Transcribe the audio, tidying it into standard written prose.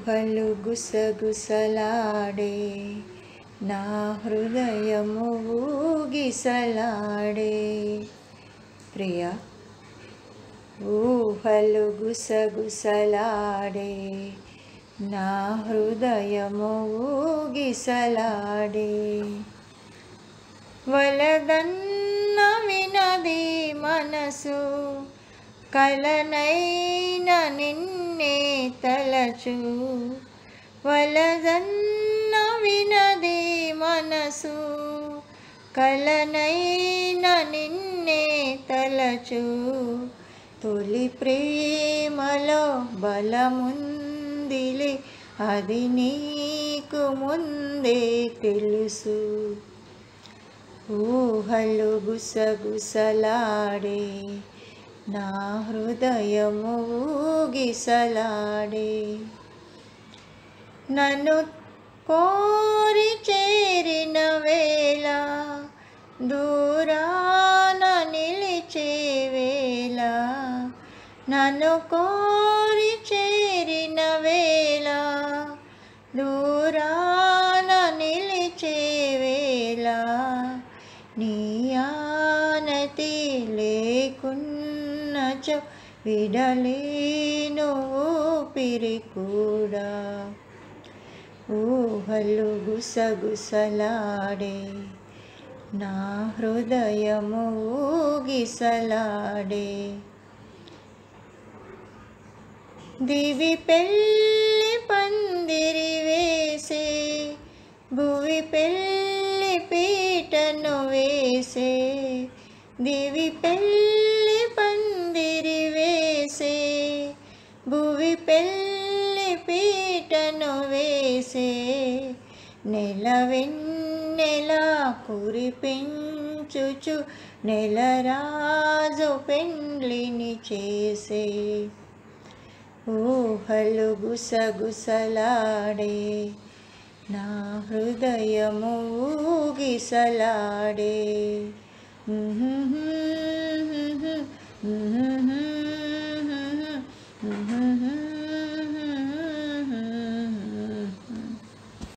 ఊహలు గుసగుసలాడే నా హృదయము ఊగిసలాడే. ప్రియా, ఊహలు గుసగుసలాడే నా హృదయము ఊగిసలాడే. వలదన్న వినది మనసు, కలనైన నిన్నే తలచు. వలదన్న వినది మనసు, కలనైన నిన్నే తలచు. తొలి ప్రేమలో బలముందిలే, అది నీకు ముందే తెలుసు. ఊహలు గుసగుసలాడే నా హృదయము ఊగిసలాడే. నన్ను కోరి చేరిన వేళ, దూరాన నిలిచే వేళ. నన్ను కోరి చేరిన వేళ, దూరాన నిలిచే వేళ. నీ ఆనతి లేకున్నచో విడలేను ఊపిరి కూడా. ఊహలు గుసగుసలాడే నా హృదయము ఊగిసలాడే. దివి పెళ్ళి పందిరి వేసే, భువి పెళ్ళి పీటను వేసే. దివి పెళ్ళి పందిరి వేసే, భువి పెళ్ళి పీటను వేసే. నెలవెన్నెల కురిపించుచు నెలరాజు పెండ్లిని చేసే. ఊహలు గుసగుసలాడే నా హృదయము ఊగిసలాడే.